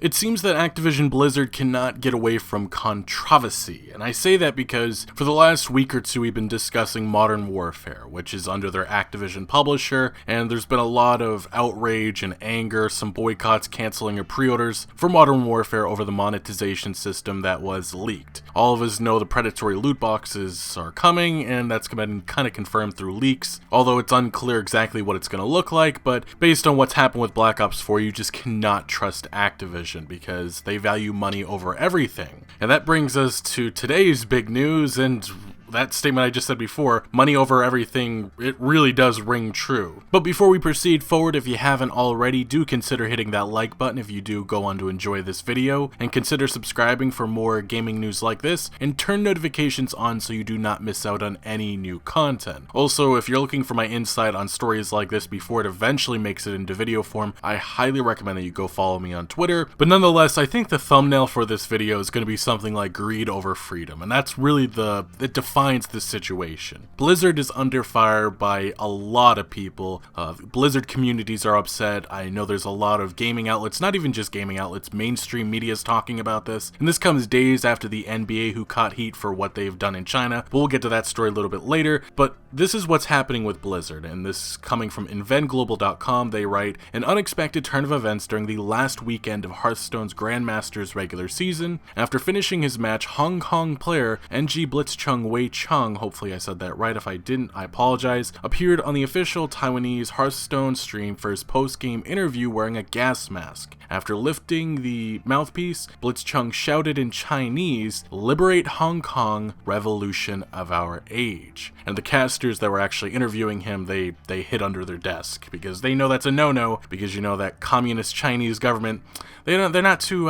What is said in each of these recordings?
It seems that Activision Blizzard cannot get away from controversy, and I say that because for the last week or two we've been discussing Modern Warfare, which is under their Activision publisher, and there's been a lot of outrage and anger, some boycotts, canceling of pre-orders for Modern Warfare over the monetization system that was leaked. All of us know the predatory loot boxes are coming, and that's been kind of confirmed through leaks, although it's unclear exactly what it's going to look like, but based on what's happened with Black Ops 4, you just cannot trust Activision because they value money over everything. And that brings us to today's big news, and that statement I just said before, money over everything, it really does ring true. But before we proceed forward, if you haven't already, do consider hitting that like button if you do go on to enjoy this video, and consider subscribing for more gaming news like this, and turn notifications on so you do not miss out on any new content. Also, if you're looking for my insight on stories like this before it eventually makes it into video form, I highly recommend that you go follow me on Twitter. But nonetheless, I think the thumbnail for this video is going to be something like greed over freedom, and that's really it defines this situation. Blizzard is under fire by a lot of people. Blizzard communities are upset. I know there's a lot of gaming outlets, not even just gaming outlets, mainstream media is talking about this. And this comes days after the NBA who caught heat for what they've done in China. But we'll get to that story a little bit later. But this is what's happening with Blizzard, and this coming from inventglobal.com. They write, an unexpected turn of events during the last weekend of Hearthstone's Grandmasters regular season. After finishing his match, Hong Kong player NG Blitzchung Wei Chung, hopefully I said that right, if I didn't, I apologize, appeared on the official Taiwanese Hearthstone stream for his post-game interview wearing a gas mask. After lifting the mouthpiece, Blitzchung shouted in Chinese, "Liberate Hong Kong, revolution of our age." And the casters that were actually interviewing him, they hid under their desk because they know that's a no-no, because you know that communist Chinese government, they're not too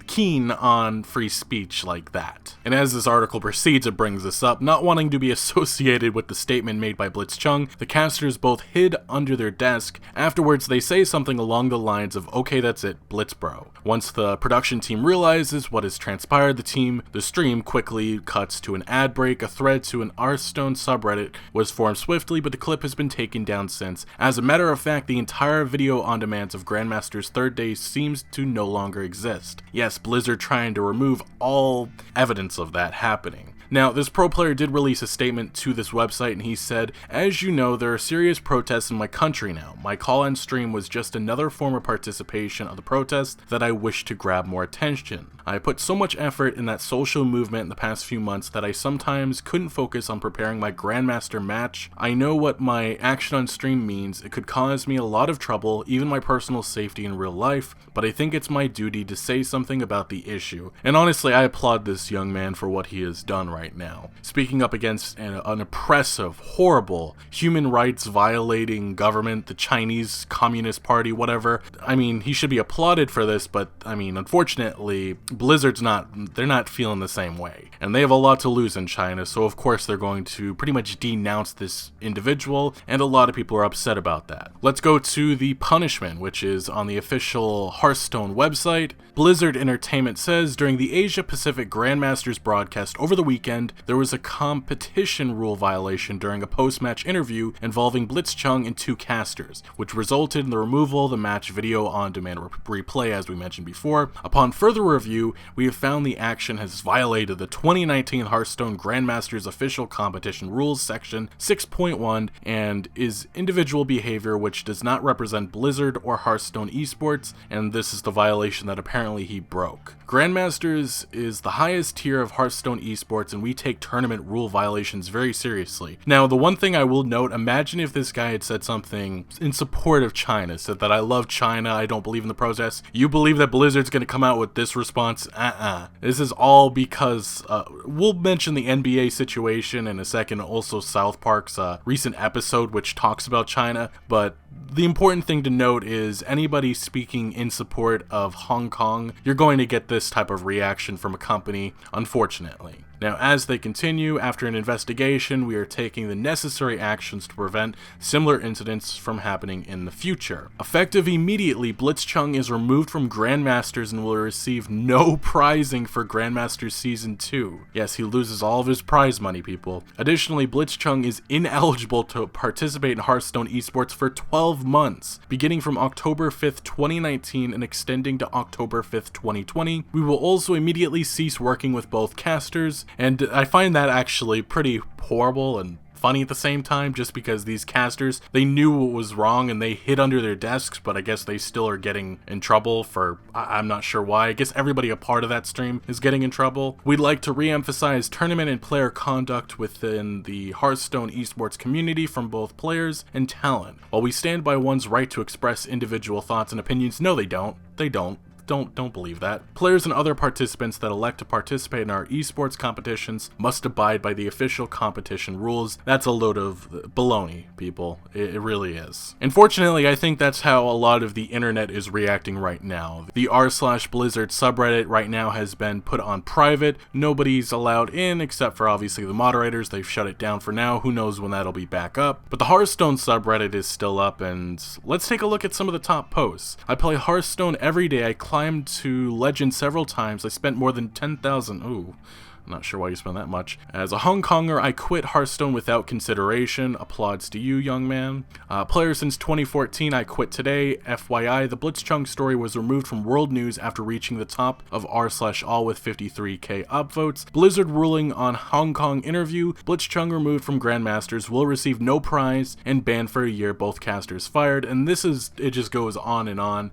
keen on free speech like that. And as this article proceeds, it brings this up. Not wanting to be associated with the statement made by Blitzchung, the casters both hid under their desk. Afterwards, they say something along the lines of, "Okay, that's it, Blitz bro." Once the production team realizes what has transpired, the stream quickly cuts to an ad break. A thread to an Hearthstone subreddit was formed swiftly, but the clip has been taken down since. As a matter of fact, the entire video on demand of Grandmaster's third day seems to no longer exist. Yes, Blizzard trying to remove all evidence of that happening. Now, this pro player did release a statement to this website, and he said, "As you know, there are serious protests in my country now. My call-in stream was just another form of participation of the protest that I wish to grab more attention. I put so much effort in that social movement in the past few months that I sometimes couldn't focus on preparing my Grandmaster match. I know what my action on stream means. It could cause me a lot of trouble, even my personal safety in real life, but I think it's my duty to say something about the issue." And honestly, I applaud this young man for what he has done right now. Speaking up against an oppressive, horrible, human rights violating government, the Chinese Communist Party, whatever. I mean, he should be applauded for this, but I mean, unfortunately, they're not feeling the same way. And they have a lot to lose in China, so of course they're going to pretty much denounce this individual, and a lot of people are upset about that. Let's go to the punishment, which is on the official Hearthstone website. Blizzard Entertainment says, during the Asia Pacific Grandmasters broadcast over the weekend, there was a competition rule violation during a post-match interview involving Blitzchung and two casters, which resulted in the removal of the match video on demand replay, as we mentioned before. Upon further review, we have found the action has violated the 2019 Hearthstone Grandmasters official competition rules section 6.1 and is individual behavior which does not represent Blizzard or Hearthstone esports, and this is the violation that apparently he broke. Grandmasters is the highest tier of Hearthstone esports, and we take tournament rule violations very seriously. Now, the one thing I will note, imagine if this guy had said something in support of China, said that I love China, I don't believe in the protests. You believe that Blizzard's going to come out with this response? This is all because, we'll mention the NBA situation in a second, also South Park's recent episode which talks about China, but the important thing to note is anybody speaking in support of Hong Kong, you're going to get this type of reaction from a company, unfortunately. Now, as they continue, after an investigation, we are taking the necessary actions to prevent similar incidents from happening in the future. Effective immediately, Blitzchung is removed from Grandmasters and will receive no prizing for Grandmasters Season 2. Yes, he loses all of his prize money, people. Additionally, Blitzchung is ineligible to participate in Hearthstone esports for 12 months, beginning from October 5th, 2019 and extending to October 5th, 2020. We will also immediately cease working with both casters, and I find that actually pretty horrible and funny at the same time, just because these casters, they knew what was wrong and they hid under their desks, but I guess they still are getting in trouble for, I'm not sure why. I guess everybody a part of that stream is getting in trouble. We'd like to re-emphasize tournament and player conduct within the Hearthstone esports community from both players and talent. While we stand by one's right to express individual thoughts and opinions, no they don't. They don't. Don't believe that. Players and other participants that elect to participate in our esports competitions must abide by the official competition rules. That's a load of baloney, people. It really is. Unfortunately, I think that's how a lot of the internet is reacting right now. The r/Blizzard subreddit right now has been put on private. Nobody's allowed in except for obviously the moderators. They've shut it down for now. Who knows when that'll be back up. But the Hearthstone subreddit is still up, and let's take a look at some of the top posts. I play Hearthstone every day. I climbed to Legend several times. I spent more than 10,000. Ooh. I'm not sure why you spend that much. As a Hong Konger, I quit Hearthstone without consideration. Applauds to you, young man. Player since 2014, I quit today. FYI, the Blitzchung story was removed from World News after reaching the top of r/all with 53k upvotes. Blizzard ruling on Hong Kong interview. Blitzchung removed from Grandmasters, will receive no prize, and banned for a year, both casters fired. And it just goes on.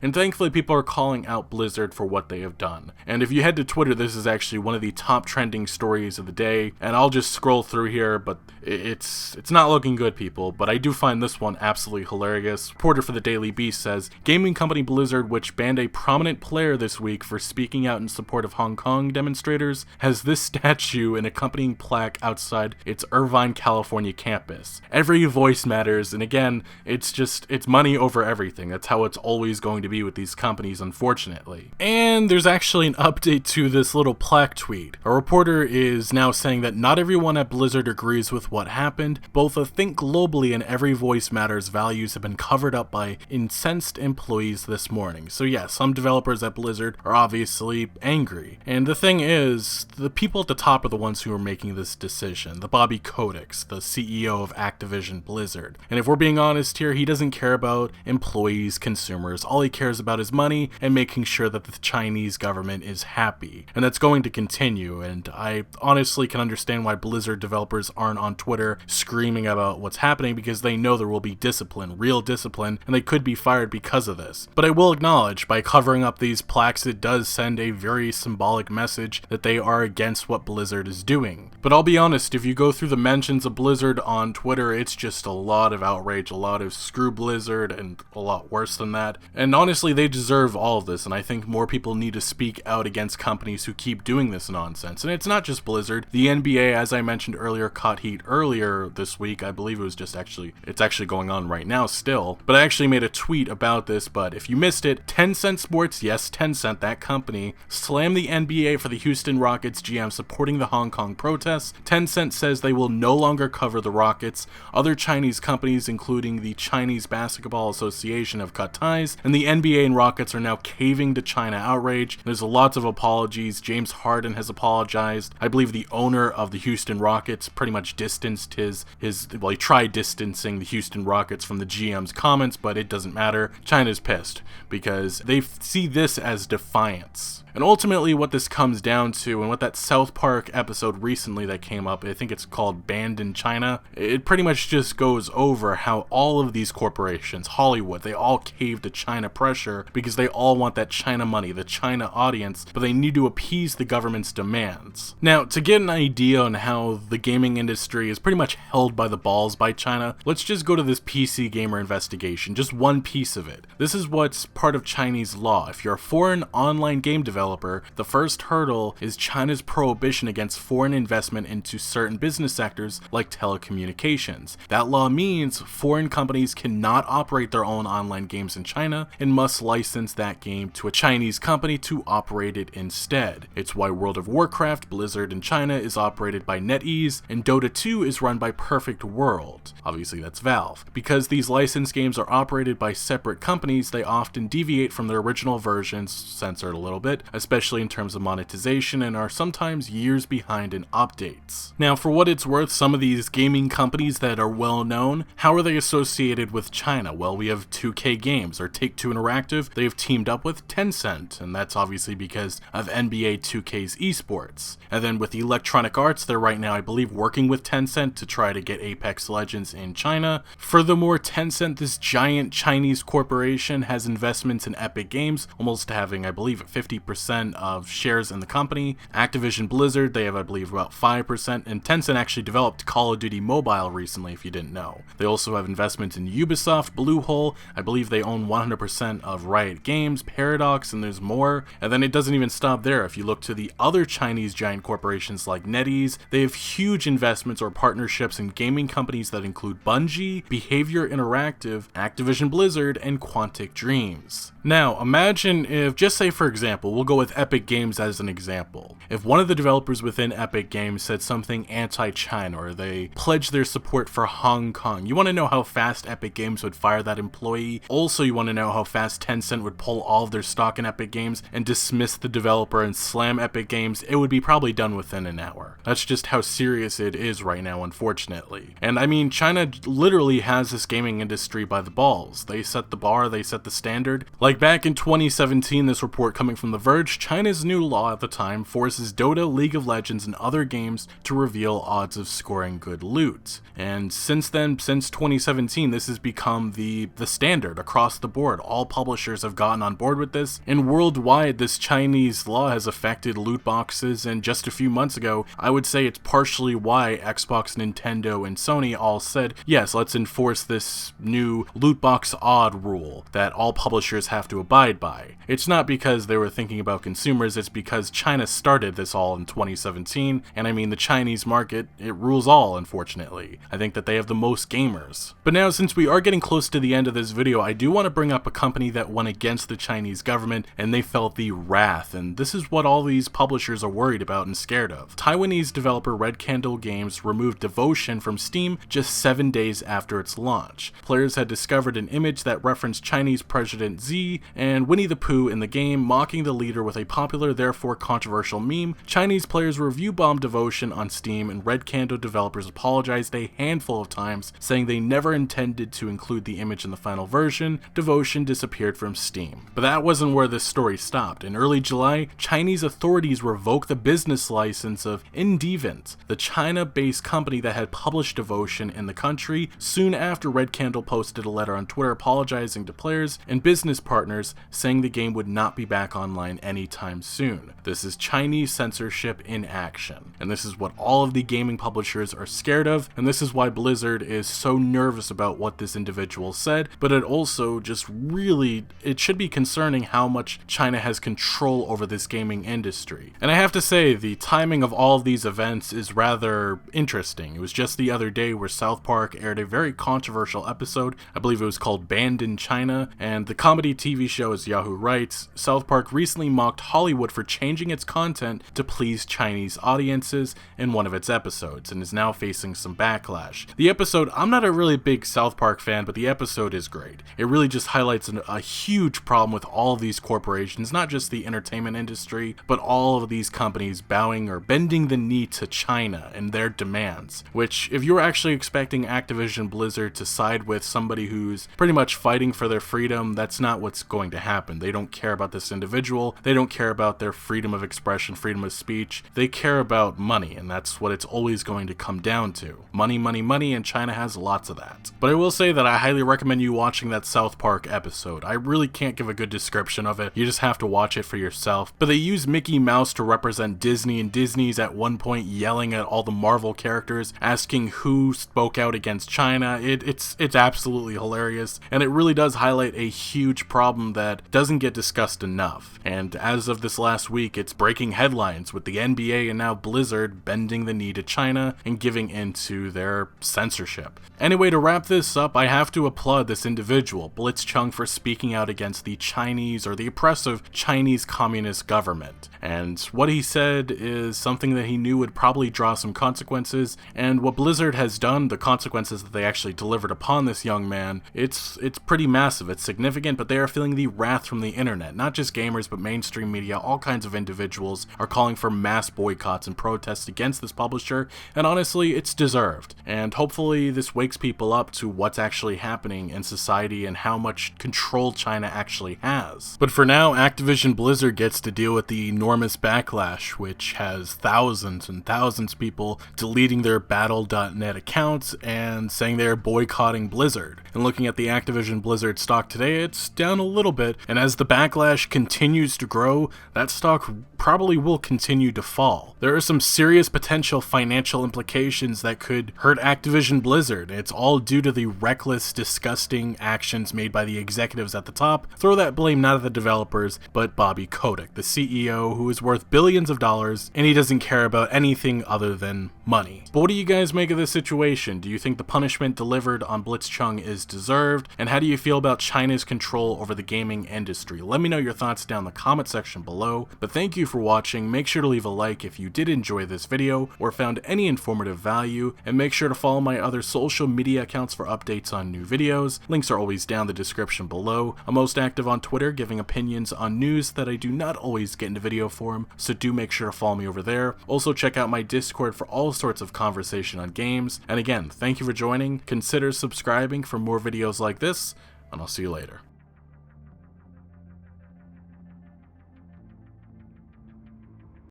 And thankfully, people are calling out Blizzard for what they have done. And if you head to Twitter, this is actually one of the top trending stories of the day, and I'll just scroll through here, but it's not looking good, people. But I do find this one absolutely hilarious. Reporter for the Daily Beast says, gaming company Blizzard, which banned a prominent player this week for speaking out in support of Hong Kong demonstrators, has this statue and accompanying plaque outside its Irvine, California campus. Every voice matters, and again, it's money over everything. That's how it's always going to be with these companies, unfortunately. And there's actually an update to this little plaque tweet. A reporter is now saying that not everyone at Blizzard agrees with what happened. Both a Think Globally and Every Voice Matters values have been covered up by incensed employees this morning. So yeah, some developers at Blizzard are obviously angry. And the thing is, the people at the top are the ones who are making this decision. The Bobby Kotick, the CEO of Activision Blizzard. And if we're being honest here, he doesn't care about employees, consumers. All he cares about is money and making sure that the Chinese government is happy. And that's going to continue. And I honestly can understand why Blizzard developers aren't on Twitter screaming about what's happening, because they know there will be discipline, real discipline, and they could be fired because of this. But I will acknowledge, by covering up these plaques, it does send a very symbolic message that they are against what Blizzard is doing. But I'll be honest, if you go through the mentions of Blizzard on Twitter, it's just a lot of outrage, a lot of screw Blizzard, and a lot worse than that. And honestly, they deserve all of this, and I think more people need to speak out against companies who keep doing this nonsense. And it's not just Blizzard. The NBA, as I mentioned earlier, caught heat earlier this week. I believe it was it's actually going on right now still. But I actually made a tweet about this, but if you missed it, Tencent Sports, yes, Tencent, that company, slammed the NBA for the Houston Rockets GM supporting the Hong Kong protests. Tencent says they will no longer cover the Rockets. Other Chinese companies, including the Chinese Basketball Association, have cut ties, and the NBA and Rockets are now caving to China outrage. There's lots of apologies. James Harden has apologized. I believe the owner of the Houston Rockets pretty much distanced he tried distancing the Houston Rockets from the GM's comments, but it doesn't matter. China's pissed because they see this as defiance. And ultimately what this comes down to, and what that South Park episode recently that came up, I think it's called Banned in China, it pretty much just goes over how all of these corporations, Hollywood, they all cave to China pressure because they all want that China money, the China audience, but they need to appease the government's demands. Now, to get an idea on how the gaming industry is pretty much held by the balls by China, let's just go to this PC gamer investigation, just one piece of it. This is what's part of Chinese law. If you're a foreign online game developer, developer, the first hurdle is China's prohibition against foreign investment into certain business sectors like telecommunications. That law means foreign companies cannot operate their own online games in China and must license that game to a Chinese company to operate it instead. It's why World of Warcraft, Blizzard in China is operated by NetEase, and Dota 2 is run by Perfect World. Obviously that's Valve. Because these licensed games are operated by separate companies, they often deviate from their original versions, censored a little bit, especially in terms of monetization, and are sometimes years behind in updates. Now, for what it's worth, some of these gaming companies that are well known, how are they associated with China? Well, we have 2K Games, or Take-Two Interactive. They've teamed up with Tencent, and that's obviously because of NBA 2K's esports. And then with Electronic Arts, they're right now, I believe, working with Tencent to try to get Apex Legends in China. Furthermore, Tencent, this giant Chinese corporation, has investments in Epic Games, almost having, I believe, 50% of shares in the company. Activision Blizzard, they have, I believe, about 5%, and Tencent actually developed Call of Duty Mobile recently, if you didn't know. They also have investments in Ubisoft, Bluehole, I believe they own 100% of Riot Games, Paradox, and there's more. And then it doesn't even stop there. If you look to the other Chinese giant corporations like NetEase, they have huge investments or partnerships in gaming companies that include Bungie, Behavior Interactive, Activision Blizzard, and Quantic Dreams. Now, imagine if, just say for example, we'll go with Epic Games as an example. If one of the developers within Epic Games said something anti-China, or they pledged their support for Hong Kong, you want to know how fast Epic Games would fire that employee. Also, you want to know how fast Tencent would pull all of their stock in Epic Games and dismiss the developer and slam Epic Games. It would be probably done within an hour. That's just how serious it is right now, unfortunately. And I mean, China literally has this gaming industry by the balls. They set the bar, they set the standard. Like back in 2017, this report coming from The Verge, China's new law at the time forces Dota, League of Legends, and other games to reveal odds of scoring good loot. And since then, since 2017, this has become the standard across the board. All publishers have gotten on board with this, and worldwide, this Chinese law has affected loot boxes, and just a few months ago, I would say it's partially why Xbox, Nintendo, and Sony all said, yes, let's enforce this new loot box odd rule that all publishers have to abide by. It's not because they were thinking about consumers, it's because China started this all in 2017, and I mean, the Chinese market, it rules all, unfortunately. I think that they have the most gamers. But now, since we are getting close to the end of this video, I do want to bring up a company that went against the Chinese government, and they felt the wrath, and this is what all these publishers are worried about and scared of. Taiwanese developer Red Candle Games removed Devotion from Steam just 7 days after its launch. Players had discovered an image that referenced Chinese President Xi and Winnie the Pooh in the game, mocking the leader with a popular, therefore controversial meme. Chinese players review-bombed Devotion on Steam, and Red Candle developers apologized a handful of times, saying they never intended to include the image in the final version. Devotion disappeared from Steam. But that wasn't where this story stopped. In early July, Chinese authorities revoked the business license of Indevent, the China-based company that had published Devotion in the country. Soon after, Red Candle posted a letter on Twitter apologizing to players and business partners, saying the game would not be back online anytime soon. This is Chinese censorship in action. And this is what all of the gaming publishers are scared of, and this is why Blizzard is so nervous about what this individual said, but it also just really, it should be concerning how much China has control over this gaming industry. And I have to say, the timing of all of these events is rather interesting. It was just the other day where South Park aired a very controversial episode. I believe it was called Banned in China, and the comedy TV show, as Yahoo writes, South Park recently mocked Hollywood for changing its content to please Chinese audiences in one of its episodes, and is now facing some backlash. The episode, I'm not a really big South Park fan, but the episode is great. It really just highlights a huge problem with all of these corporations, not just the entertainment industry, but all of these companies bowing or bending the knee to China and their demands, which, if you were actually expecting Activision Blizzard to side with somebody who's pretty much fighting for their freedom, that's not what's going to happen. They don't care about this individual, they don't care about their freedom of expression, freedom of speech, they care about money, and that's what it's always going to come down to. Money, money, money, and China has lots of that. But I will say that I highly recommend you watching that South Park episode. I really can't give a good description of it, you just have to watch it for yourself. But they use Mickey Mouse to represent Disney, and Disney's at one point yelling at all the Marvel characters, asking who spoke out against China. It's absolutely hilarious, and it really does highlight a huge problem problem that doesn't get discussed enough. And as of this last week, it's breaking headlines with the NBA and now Blizzard bending the knee to China and giving into their censorship. Anyway, to wrap this up, I have to applaud this individual, Blitzchung, for speaking out against the Chinese or the oppressive Chinese Communist government. And what he said is something that he knew would probably draw some consequences, and what Blizzard has done, the consequences that they actually delivered upon this young man, it's pretty massive, it's significant, but they are feeling the wrath from the internet. Not just gamers, but mainstream media, all kinds of individuals are calling for mass boycotts and protests against this publisher, and honestly, it's deserved. And hopefully this wakes people up to what's actually happening in society and how much control China actually has. But for now, Activision Blizzard gets to deal with the enormous backlash, which has thousands and thousands of people deleting their battle.net accounts and saying they're boycotting Blizzard. And looking at the Activision Blizzard stock today, it's down a little bit, and as the backlash continues to grow, that stock probably will continue to fall. There are some serious potential financial implications that could hurt Activision Blizzard. It's all due to the reckless, disgusting actions made by the executives at the top. Throw that blame not at the developers, but Bobby Kotick, the CEO, who is worth billions of dollars, and he doesn't care about anything other than money. But what do you guys make of this situation? Do you think the punishment delivered on Blitzchung is deserved? And how do you feel about China's control over the gaming industry? Let me know your thoughts down in the comment section below. But thank you for watching. Make sure to leave a like if you did enjoy this video or found any informative value, and make sure to follow my other social media accounts for updates on new videos. Links are always down in the description below. I'm most active on Twitter, giving opinions on news that I do not always get into video form, so do make sure to follow me over there. Also check out my Discord for all sorts of conversation on games. And again, thank you for joining. Consider subscribing for more videos like this, and I'll see you later.